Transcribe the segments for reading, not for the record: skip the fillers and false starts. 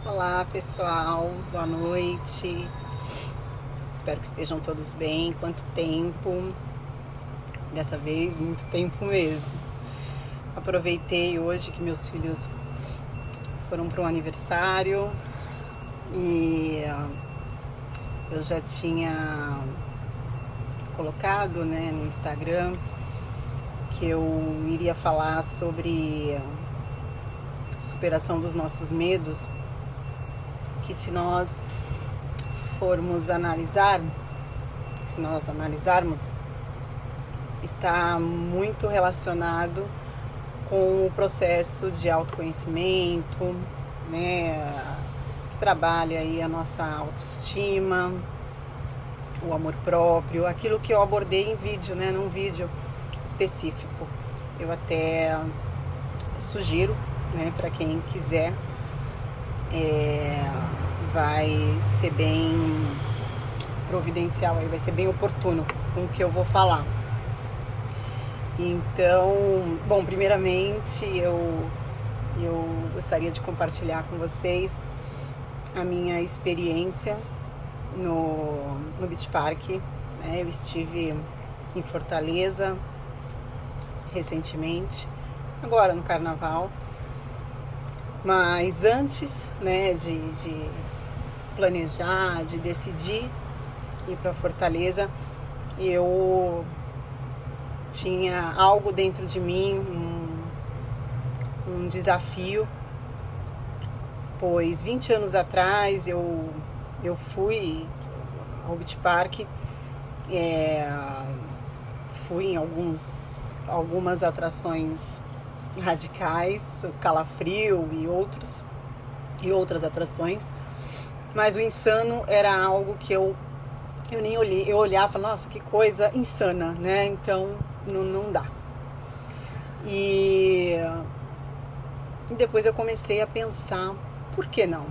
Olá pessoal, boa noite. Espero que estejam todos bem. Quanto tempo? Dessa vez, muito tempo mesmo. Aproveitei hoje que meus filhos foram para um aniversário e eu já tinha colocado, no Instagram que eu iria falar sobre superação dos nossos medos, que se nós analisarmos, está muito relacionado com o processo de autoconhecimento, que trabalha aí a nossa autoestima, o amor próprio, aquilo que eu abordei em vídeo, num vídeo específico. Eu até sugiro, para quem quiser, vai ser bem providencial, vai ser bem oportuno com o que eu vou falar. Então, bom, primeiramente eu gostaria de compartilhar com vocês a minha experiência no Beach Park. Eu estive em Fortaleza recentemente, agora no Carnaval. Mas antes, de planejar, de decidir ir para Fortaleza, eu tinha algo dentro de mim, um desafio, pois 20 anos atrás eu fui ao Beach Park, fui em algumas atrações radicais, o Calafrio e outras atrações, mas o insano era algo que eu nem olhei, eu olhava e falava, nossa, que coisa insana, então não dá. E depois eu comecei a pensar, por que não,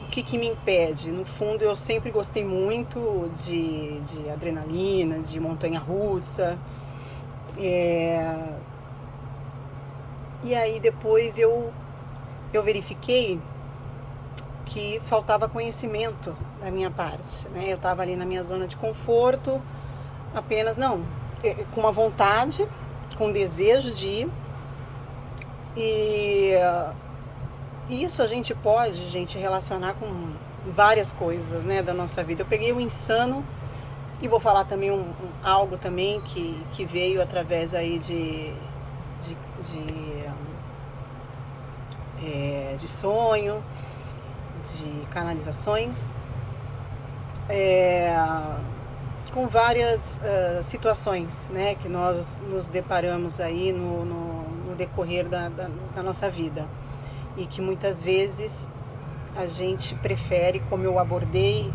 O que me impede? No fundo, eu sempre gostei muito de adrenalina, de montanha-russa. E aí depois eu verifiquei que faltava conhecimento da minha parte, Eu estava ali na minha zona de conforto, apenas com uma vontade, com desejo de ir. E isso a gente pode, relacionar com várias coisas, da nossa vida. Eu peguei o insano e vou falar também algo também que veio através aí de sonho, de canalizações, com várias situações, que nós nos deparamos aí no decorrer da nossa vida, e que muitas vezes a gente prefere, como eu abordei,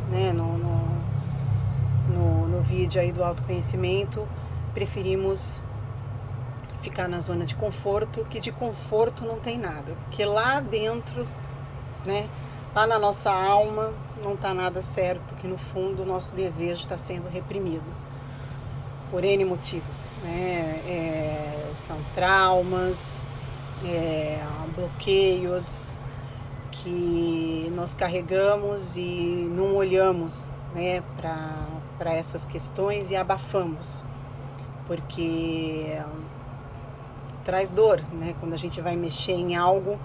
no vídeo aí do autoconhecimento, preferimos ficar na zona de conforto, que de conforto não tem nada, porque lá dentro, lá na nossa alma não está nada certo, que no fundo o nosso desejo está sendo reprimido por N motivos, são traumas, bloqueios que nós carregamos e não olhamos, para essas questões e abafamos, porque traz dor, quando a gente vai mexer em algo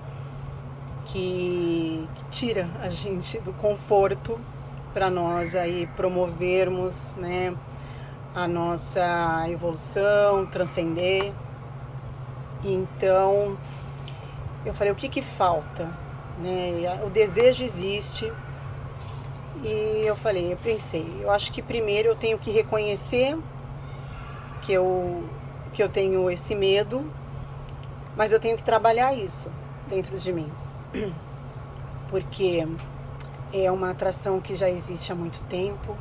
que tira a gente do conforto, para nós aí promovermos, a nossa evolução, transcender. Então eu falei, o que falta? O desejo existe. E eu pensei, eu acho que primeiro eu tenho que reconhecer que eu tenho esse medo, mas eu tenho que trabalhar isso dentro de mim, porque é uma atração que já existe há muito tempo,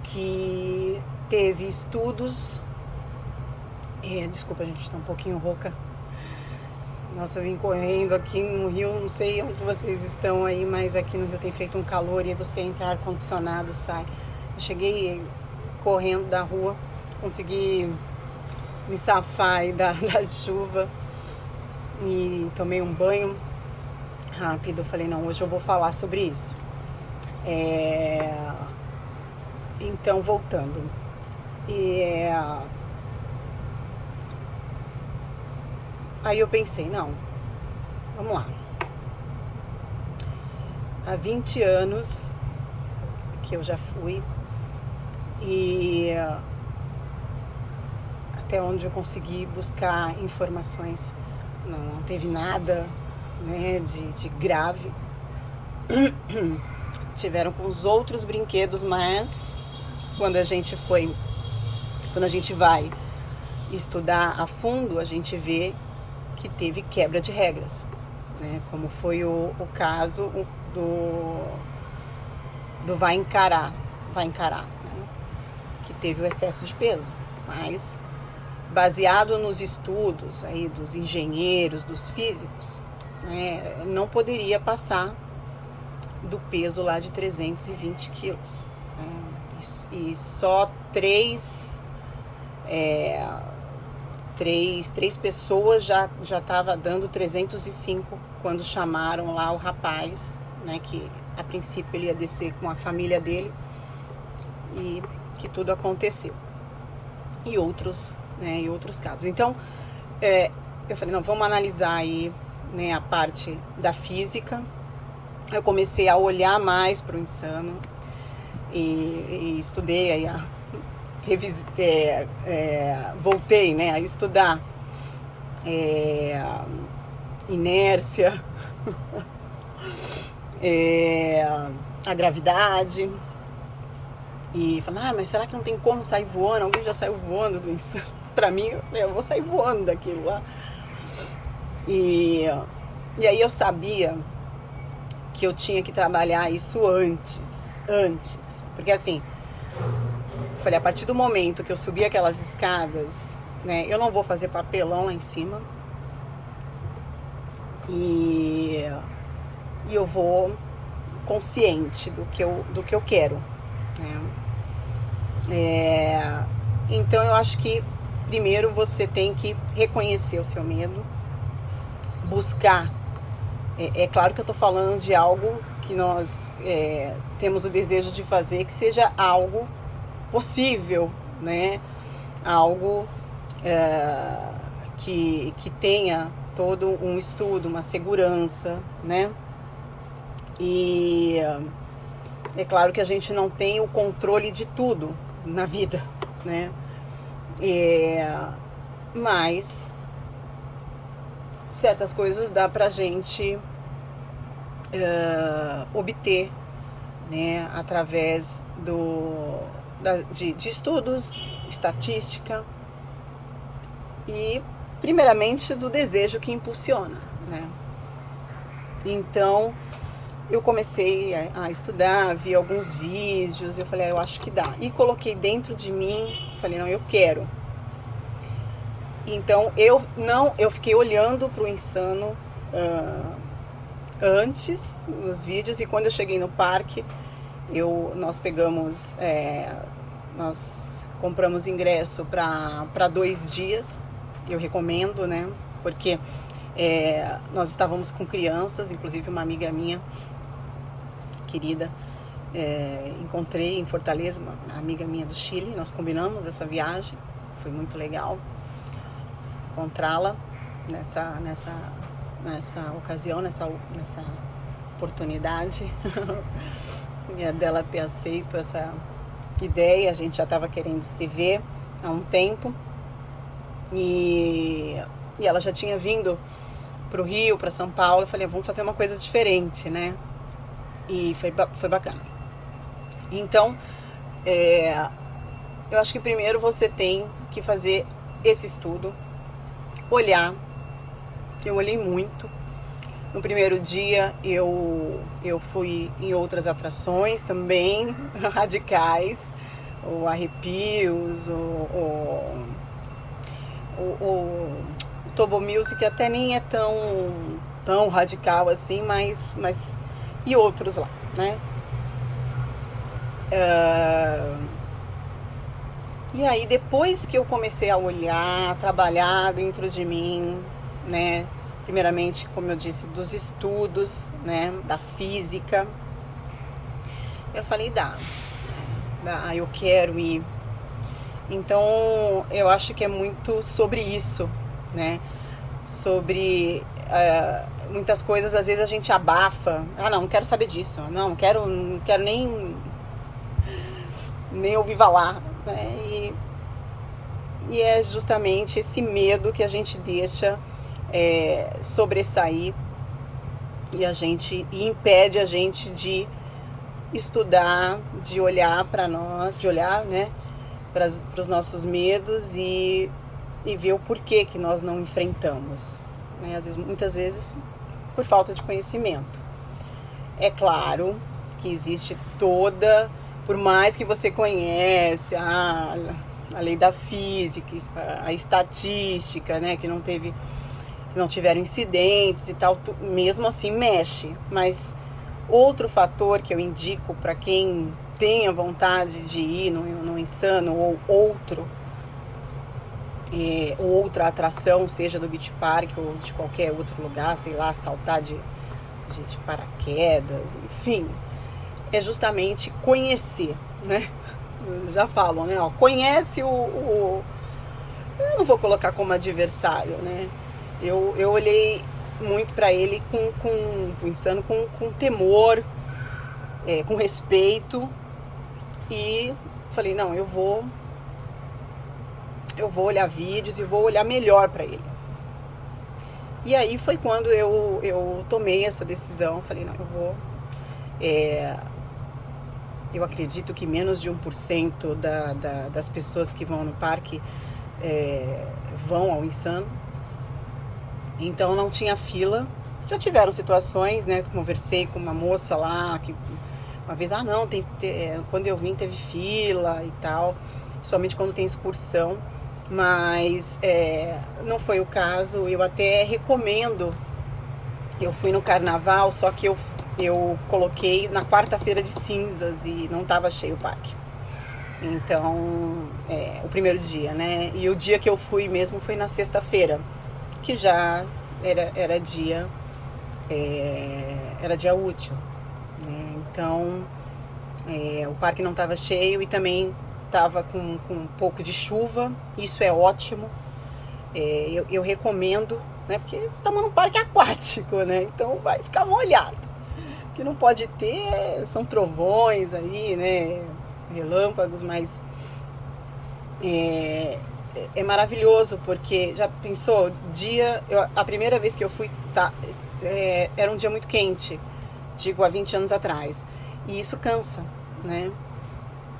que teve estudos. Desculpa, gente, está um pouquinho rouca. Nossa, eu vim correndo aqui no Rio, não sei onde vocês estão aí, mas aqui no Rio tem feito um calor e aí você entra ar-condicionado, sai. Eu cheguei correndo da rua, consegui me safar aí da chuva e tomei um banho rápido. Eu falei, não, hoje eu vou falar sobre isso. Então, voltando. Aí eu pensei, não, vamos lá. Há 20 anos que eu já fui e até onde eu consegui buscar informações, não teve nada, né, de grave. Tiveram com os outros brinquedos, mas quando a gente vai estudar a fundo, a gente vê que teve quebra de regras, né? Como foi o caso do vai encarar, né? Que teve o excesso de peso, mas baseado nos estudos aí dos engenheiros, dos físicos, né, não poderia passar do peso lá de 320 quilos. E só três pessoas já estava dando 305 quando chamaram lá o rapaz, né, que a princípio ele ia descer com a família dele e que tudo aconteceu. E outros casos. Então, eu falei, não, vamos analisar aí, né, a parte da física. Eu comecei a olhar mais para o Insano e estudei aí voltei, né, a estudar inércia, a gravidade, e falei, mas será que não tem como sair voando? Alguém já saiu voando do Insano? Pra mim, eu vou sair voando daquilo lá. E aí eu sabia que eu tinha que trabalhar isso antes, porque assim, eu falei, a partir do momento que eu subi aquelas escadas, né, eu não vou fazer papelão lá em cima, e eu vou consciente do que eu quero, né? Então eu acho que primeiro você tem que reconhecer o seu medo, buscar. É claro que eu estou falando de algo que nós temos o desejo de fazer, que seja algo possível, né? Algo que tenha todo um estudo, uma segurança, né? E é claro que a gente não tem o controle de tudo na vida, né? Mas certas coisas dá pra gente obter, né, através de estudos, estatística e primeiramente do desejo que impulsiona, né? Então eu comecei a estudar, vi alguns vídeos, eu falei, eu acho que dá, e coloquei dentro de mim, falei, não, eu quero. Então eu fiquei olhando para o Insano antes nos vídeos, e quando eu cheguei no parque, nós compramos ingresso para 2 dias. Eu recomendo, né? Porque nós estávamos com crianças, inclusive uma amiga minha querida, encontrei em Fortaleza, uma amiga minha do Chile, nós combinamos essa viagem, foi muito legal encontrá-la nessa ocasião, nessa oportunidade dela ter aceito essa ideia. A gente já estava querendo se ver há um tempo e ela já tinha vindo para o Rio, para São Paulo. Eu falei, vamos fazer uma coisa diferente, né? E foi bacana. Então, eu acho que primeiro você tem que fazer esse estudo, olhar. Eu olhei muito. No primeiro dia eu fui em outras atrações também, radicais, o Arrepios, o Tobo Music até nem é tão radical assim, mas e outros lá, né? E aí depois que eu comecei a olhar, a trabalhar dentro de mim, né, primeiramente, como eu disse, dos estudos, né, da física. Eu falei, dá, eu quero ir. Então, eu acho que é muito sobre isso, né? Sobre muitas coisas, às vezes a gente abafa. Não quero saber disso. Não quero nem ouvir falar, né? E é justamente esse medo que a gente deixa sobressair e impede a gente de estudar, de olhar para nós, de olhar, né, para os nossos medos e ver o porquê que nós não enfrentamos, né? Muitas vezes por falta de conhecimento. É claro que existe por mais que você conhece a lei da física, a estatística, né, que não tiveram incidentes e tal, mesmo assim mexe. Mas outro fator que eu indico para quem tenha vontade de ir no Insano ou outra atração, seja do Beach Park ou de qualquer outro lugar, sei lá, saltar de paraquedas, enfim, é justamente conhecer, né? Já falam, né? Conhece eu não vou colocar como adversário, né? Eu olhei muito para ele com o Insano com temor, com respeito, e falei, não, eu vou olhar vídeos e vou olhar melhor para ele. E aí foi quando eu tomei essa decisão. Falei, não, eu vou. Eu acredito que menos de 1% das pessoas que vão no parque vão ao Insano. Então não tinha fila. Já tiveram situações, né? Conversei com uma moça lá que uma vez, não, quando eu vim teve fila e tal, principalmente quando tem excursão. Mas não foi o caso. Eu até recomendo. Eu fui no carnaval, só que eu coloquei na quarta-feira de cinzas e não estava cheio o parque. Então, o primeiro dia, né? E o dia que eu fui mesmo foi na sexta-feira, que já era dia útil, né? Então, o parque não estava cheio e também estava com um pouco de chuva. Isso é ótimo. Eu recomendo, né? Porque estamos num parque aquático, né? Então vai ficar molhado. O que não pode ter são trovões aí, né? Relâmpagos, mas é maravilhoso, porque já pensou, a primeira vez que eu fui, era um dia muito quente, digo, há 20 anos atrás. E isso cansa, né?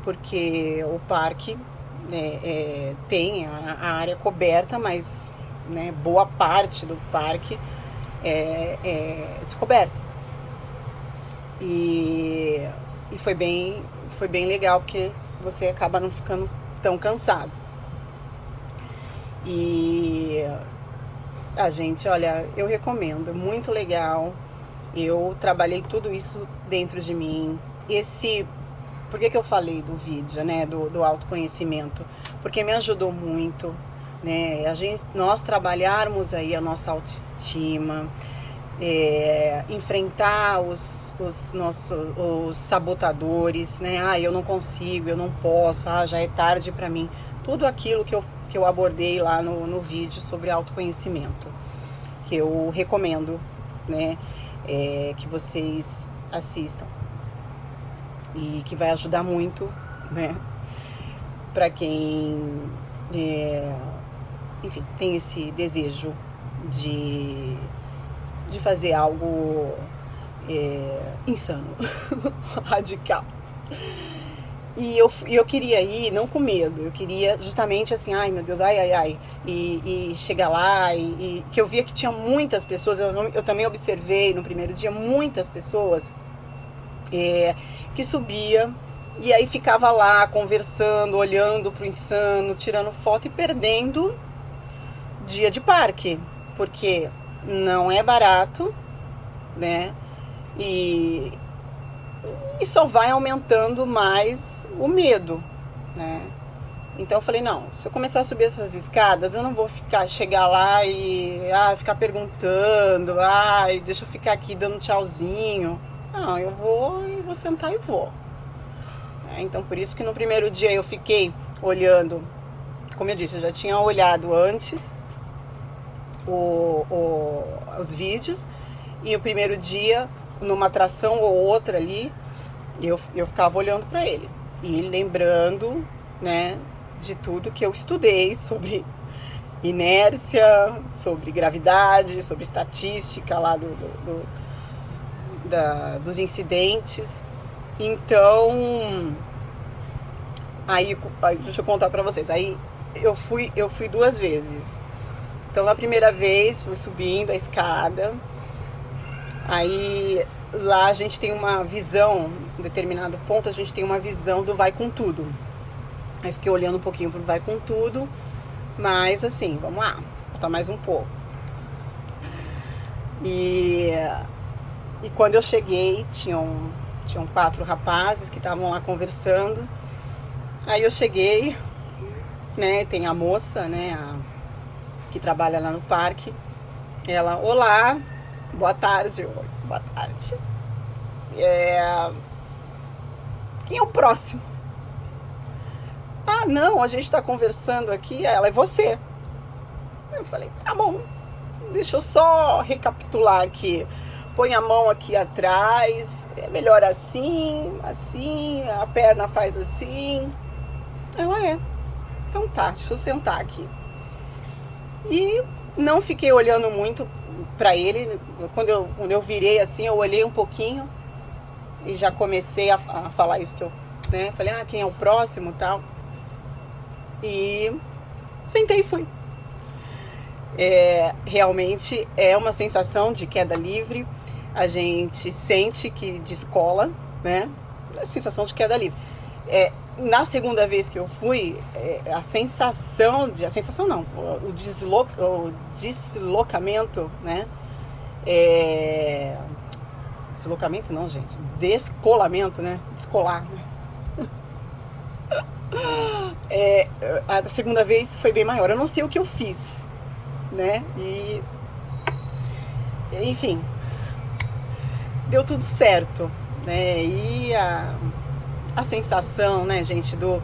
Porque o parque tem a área coberta, mas, né, boa parte do parque é descoberta. E foi bem legal, porque você acaba não ficando tão cansado. E a gente, olha, eu recomendo, muito legal. Eu trabalhei tudo isso dentro de mim. Por que eu falei do vídeo, né, do autoconhecimento? Porque me ajudou muito, né, nós trabalharmos aí a nossa autoestima, enfrentar os sabotadores, né, eu não consigo, eu não posso, já é tarde para mim. Tudo aquilo que eu abordei lá no vídeo sobre autoconhecimento, que eu recomendo, né, que vocês assistam. E que vai ajudar muito, né, para quem, enfim, tem esse desejo de fazer algo insano, radical. E eu queria ir, não com medo, eu queria justamente assim, ai meu Deus, ai, e chegar lá, e que eu via que tinha muitas pessoas, eu também observei no primeiro dia muitas pessoas que subia e aí ficava lá conversando, olhando pro Insano, tirando foto e perdendo dia de parque, porque não é barato, né? E só vai aumentando mais o medo, né? Então eu falei, não, se eu começar a subir essas escadas, eu não vou chegar lá e ficar perguntando, deixa eu ficar aqui dando tchauzinho. Não, eu vou sentar e vou. Então por isso que no primeiro dia eu fiquei olhando, como eu disse, eu já tinha olhado antes os vídeos, e o primeiro dia, numa atração ou outra ali, eu ficava olhando para ele e lembrando, né, de tudo que eu estudei sobre inércia, sobre gravidade, sobre estatística lá dos incidentes. Então, aí deixa eu contar pra vocês. Aí eu fui 2 vezes. Então, na primeira vez, fui subindo a escada. Aí lá a gente tem uma visão, em determinado ponto, a gente tem uma visão do vai com tudo. Aí fiquei olhando um pouquinho pro vai com tudo, mas assim, vamos lá, falta mais um pouco. E quando eu cheguei, tinham 4 rapazes que estavam lá conversando. Aí eu cheguei, né, tem a moça, né, que trabalha lá no parque. Ela, olá, boa tarde. Boa tarde. Quem é o próximo? Não, a gente tá conversando aqui. Ela, é você. Eu falei, tá bom, deixa eu só recapitular aqui. Põe a mão aqui atrás, é melhor assim, a perna faz assim. Ela, então tá, deixa eu sentar aqui. E não fiquei olhando muito pra ele. Quando eu virei assim, eu olhei um pouquinho e já comecei a falar isso que eu, né, falei, quem é o próximo e tal. E sentei e fui. Realmente é uma sensação de queda livre. A gente sente que descola, né? A sensação de queda livre. Na segunda vez que eu fui, o deslocamento, né? Deslocamento não, gente. Descolamento, né? Descolar, né? A segunda vez foi bem maior. Eu não sei o que eu fiz, né? E enfim, deu tudo certo, né? E a sensação, né, gente, do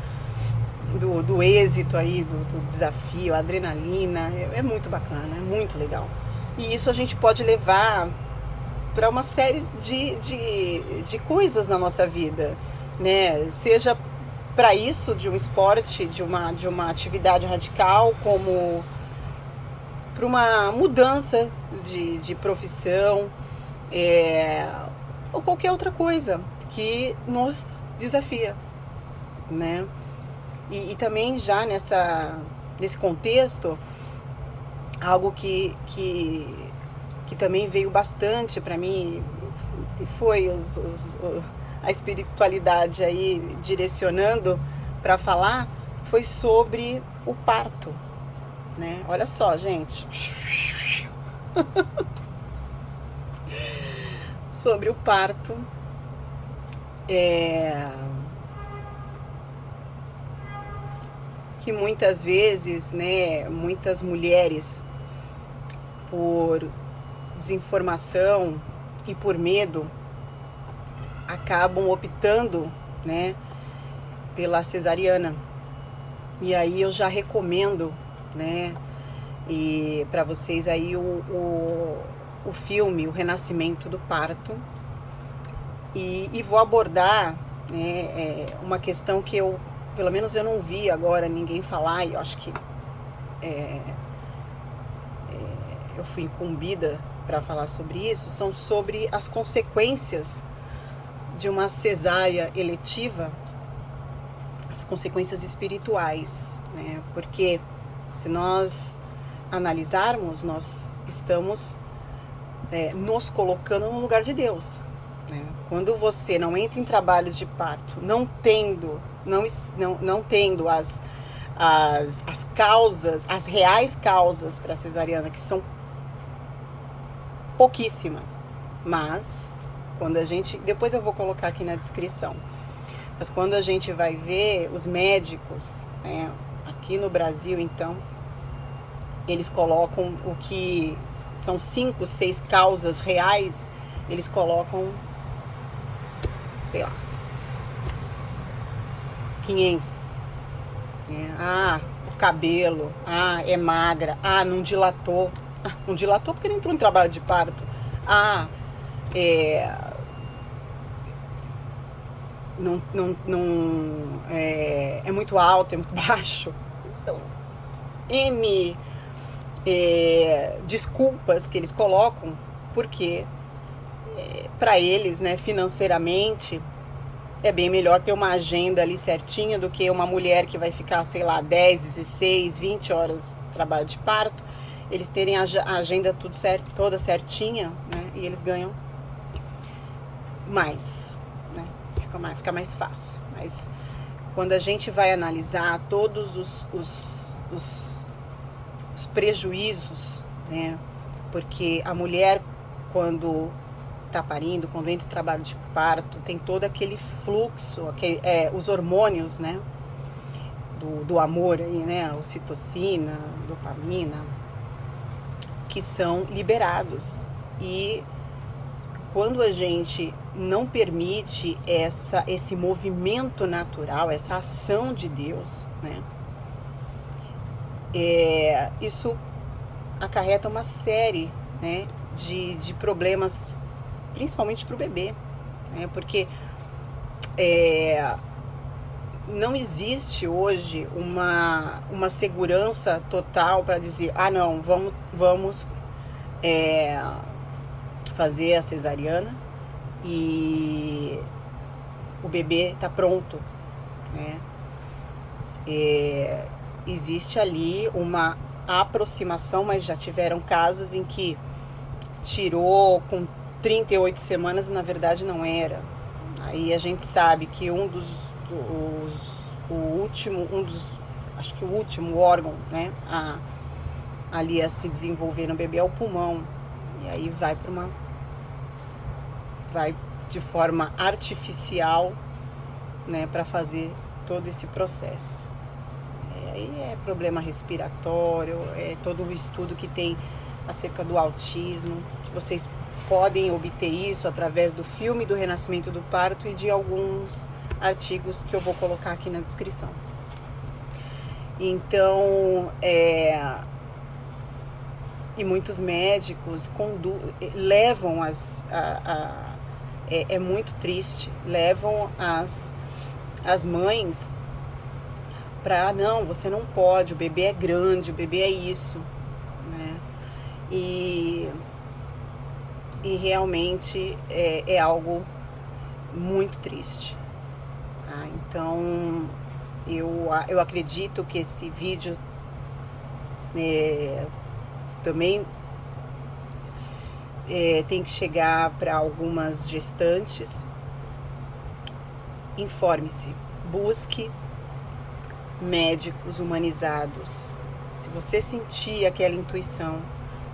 êxito aí, do desafio, a adrenalina, é muito bacana, é muito legal. E isso a gente pode levar para uma série de coisas na nossa vida, né? Seja para isso, de um esporte, de uma atividade radical, como para uma mudança de profissão, ou qualquer outra coisa que nos desafia, né? E também já nesse contexto, algo que também veio bastante para mim, e foi a espiritualidade aí direcionando para falar, foi sobre o parto, né? Olha só, gente. Sobre o parto. Que muitas vezes, né, muitas mulheres, por desinformação e por medo, acabam optando, né, pela cesariana. E aí eu já recomendo, né, e para vocês aí o filme O Renascimento do Parto, e vou abordar, né, uma questão que pelo menos eu não vi agora ninguém falar, e eu acho que eu fui incumbida para falar sobre isso, são sobre as consequências de uma cesárea eletiva, as consequências espirituais, né? Porque se nós analisarmos, nós estamos nos colocando no lugar de Deus, né? Quando você não entra em trabalho de parto, não tendo as causas, as reais causas para a cesariana, que são pouquíssimas, mas quando a gente, depois eu vou colocar aqui na descrição, mas quando a gente vai ver os médicos, né? Aqui no Brasil, então, eles colocam o que são 5, 6 causas reais, eles colocam, sei lá, 500. Né? Ah, o cabelo, ah, é magra, ah, não dilatou. Ah, não dilatou porque não entrou em trabalho de parto. Ah, é muito alto, é muito baixo. São N desculpas que eles colocam, porque para eles, né, financeiramente, é bem melhor ter uma agenda ali certinha do que uma mulher que vai ficar, sei lá, 10, 16, 20 horas de trabalho de parto. Eles terem a agenda tudo certo, toda certinha, né, e eles ganham mais, né, fica mais fácil. Mas quando a gente vai analisar todos os prejuízos, né, porque a mulher, quando tá parindo, quando entra em trabalho de parto, tem todo aquele fluxo, os hormônios, né, do amor aí, né, ocitocina, dopamina, que são liberados. E quando a gente não permite esse movimento natural, essa ação de Deus, né, isso acarreta uma série, né, de problemas, principalmente para o bebê, né, porque não existe hoje uma segurança total para dizer, ah não, vamos fazer a cesariana e o bebê está pronto, né? Existe ali uma aproximação, mas já tiveram casos em que tirou com 38 semanas e na verdade não era. Aí a gente sabe que acho que o último órgão, né, ali a se desenvolver no bebê é o pulmão. E aí vai de forma artificial, né, para fazer todo esse processo. Aí é problema respiratório, é todo um estudo que tem acerca do autismo, que vocês podem obter isso através do filme do Renascimento do Parto e de alguns artigos que eu vou colocar aqui na descrição. Então, e muitos médicos levam é muito triste, levam as mães para, não, você não pode, o bebê é grande, o bebê é isso, né? E realmente é algo muito triste. Tá? Então, eu acredito que esse vídeo também tem que chegar para algumas gestantes. Informe-se, busque médicos humanizados. Se você sentir aquela intuição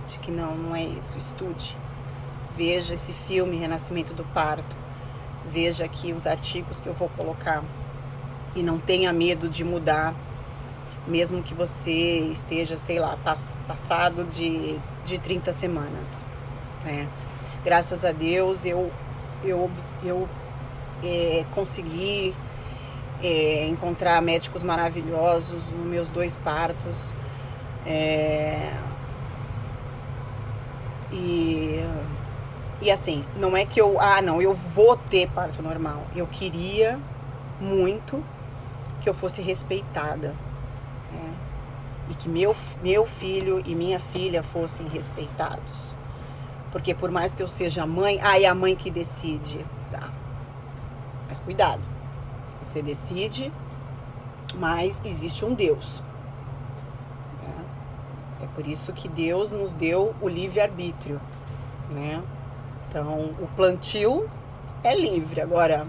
de que não é isso, estude. Veja esse filme Renascimento do Parto. Veja aqui os artigos que eu vou colocar. E não tenha medo de mudar, mesmo que você esteja, sei lá, passado de 30 semanas, né? Graças a Deus eu consegui encontrar médicos maravilhosos nos meus 2 partos. E assim, não é que eu vou ter parto normal. Eu queria muito que eu fosse respeitada, né? E que meu filho e minha filha fossem respeitados. Porque por mais que eu seja mãe, é a mãe que decide, tá? Mas cuidado, você decide, mas existe um Deus, né? É por isso que Deus nos deu o livre-arbítrio, né? Então, o plantio é livre, agora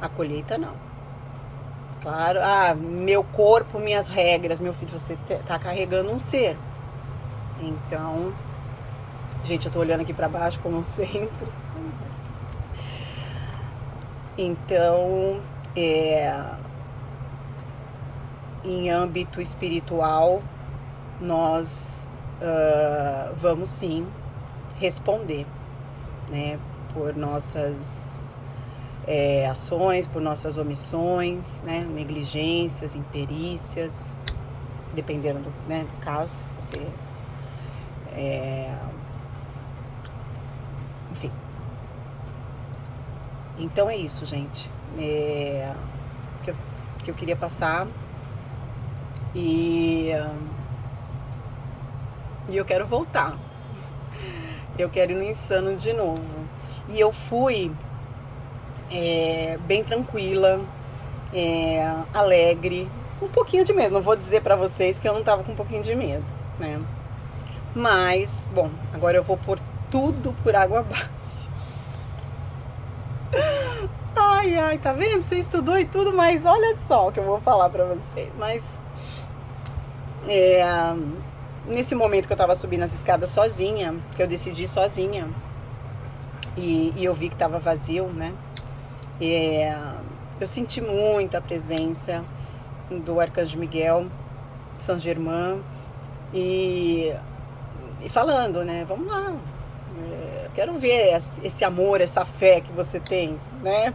a colheita não. Claro, meu corpo, minhas regras, meu filho, você tá carregando um ser. Então, gente, eu tô olhando aqui pra baixo como sempre. Então, em âmbito espiritual, nós vamos sim responder, né, por nossas ações, por nossas omissões, né, negligências, imperícias, dependendo do, né, do caso, se você enfim. Então é isso, gente, que eu queria passar, e eu quero voltar, eu quero ir no Insano de novo. E eu fui bem tranquila, alegre, um pouquinho de medo. Não vou dizer pra vocês que eu não tava com um pouquinho de medo, né? Mas, bom, agora eu vou pôr tudo por água abaixo. Ai, tá vendo? Você estudou e tudo, mas olha só o que eu vou falar pra vocês. Mas, nesse momento que eu tava subindo as escadas sozinha, que eu decidi sozinha, e eu vi que tava vazio, né? Eu senti muita presença do Arcanjo Miguel, São Germain, e falando, né? Vamos lá, eu quero ver esse amor, essa fé que você tem, né?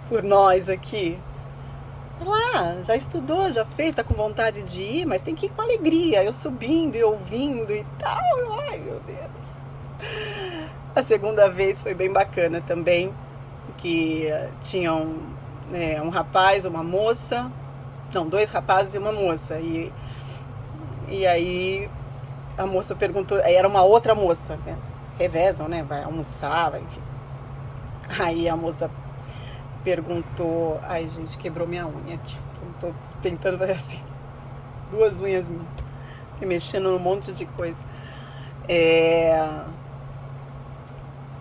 Por nós aqui. Lá, já estudou, já fez, tá com vontade de ir, mas tem que ir com alegria. Eu subindo e ouvindo e tal. Ai, meu Deus. A segunda vez foi bem bacana também, que tinha um rapaz, uma moça, não, 2 rapazes e uma moça, e aí a moça perguntou, aí era uma outra moça, né? Revezam, né? Vai almoçar, vai, enfim. Aí a moça perguntou, ai gente, quebrou minha unha aqui, eu tô tentando fazer assim, 2 unhas mexendo num monte de coisa.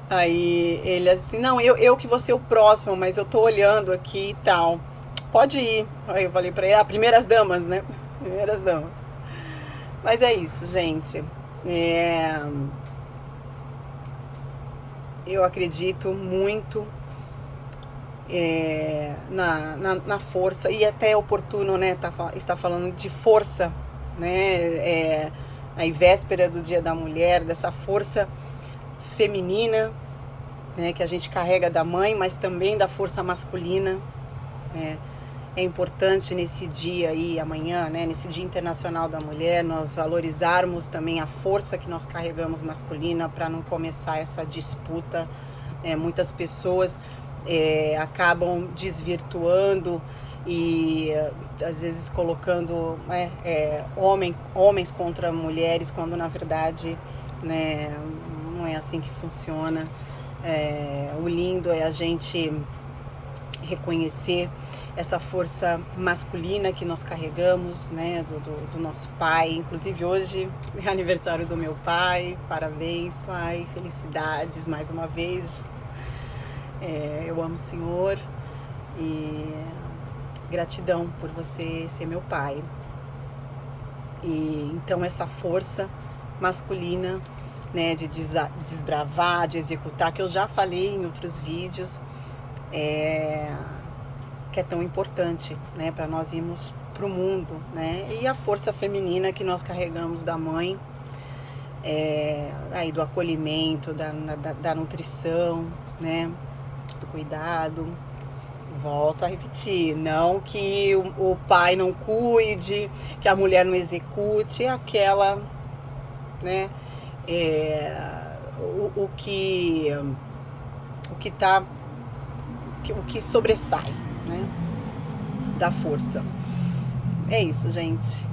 Aí ele assim, não, eu que vou ser o próximo, mas eu tô olhando aqui e tal, pode ir. Aí eu falei pra ele, primeiras damas, né? Primeiras damas. Mas é isso, gente. Eu acredito muito na força, e até é oportuno, né, estar falando de força, né, aí véspera do Dia da Mulher, dessa força feminina, né, que a gente carrega da mãe, mas também da força masculina, né. É importante nesse dia aí, amanhã, né, nesse Dia Internacional da Mulher, nós valorizarmos também a força que nós carregamos masculina, para não começar essa disputa. Muitas pessoas acabam desvirtuando e às vezes colocando homens contra mulheres, quando na verdade, né, não é assim que funciona. O lindo é a gente reconhecer essa força masculina que nós carregamos, né, do nosso pai. Inclusive hoje é aniversário do meu pai, parabéns, pai, felicidades mais uma vez. Eu amo o Senhor e gratidão por você ser meu pai. E então essa força masculina, né, de desbravar, de executar, que eu já falei em outros vídeos, que é tão importante, né, para nós irmos para o mundo, né, e a força feminina que nós carregamos da mãe, aí do acolhimento, da nutrição, né, do cuidado. Volto a repetir, não que o pai não cuide, que a mulher não execute, aquela, né, o que sobressai, né, da força. É isso, gente.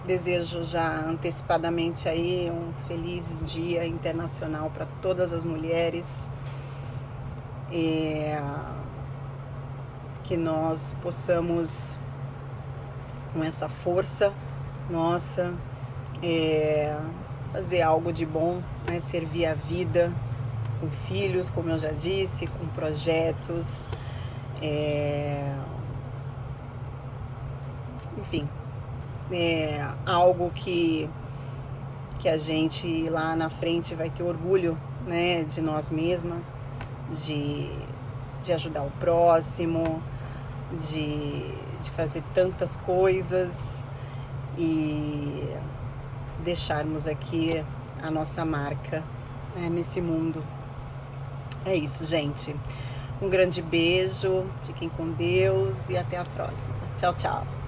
Desejo já antecipadamente aí um feliz Dia Internacional para todas as mulheres. Que nós possamos, com essa força nossa, fazer algo de bom, né? Servir a vida com filhos, como eu já disse, com projetos, enfim, algo que a gente lá na frente vai ter orgulho, né, de nós mesmas, de ajudar o próximo, de fazer tantas coisas e deixarmos aqui a nossa marca, né, nesse mundo. É isso, gente. Um grande beijo, fiquem com Deus e até a próxima. Tchau, tchau.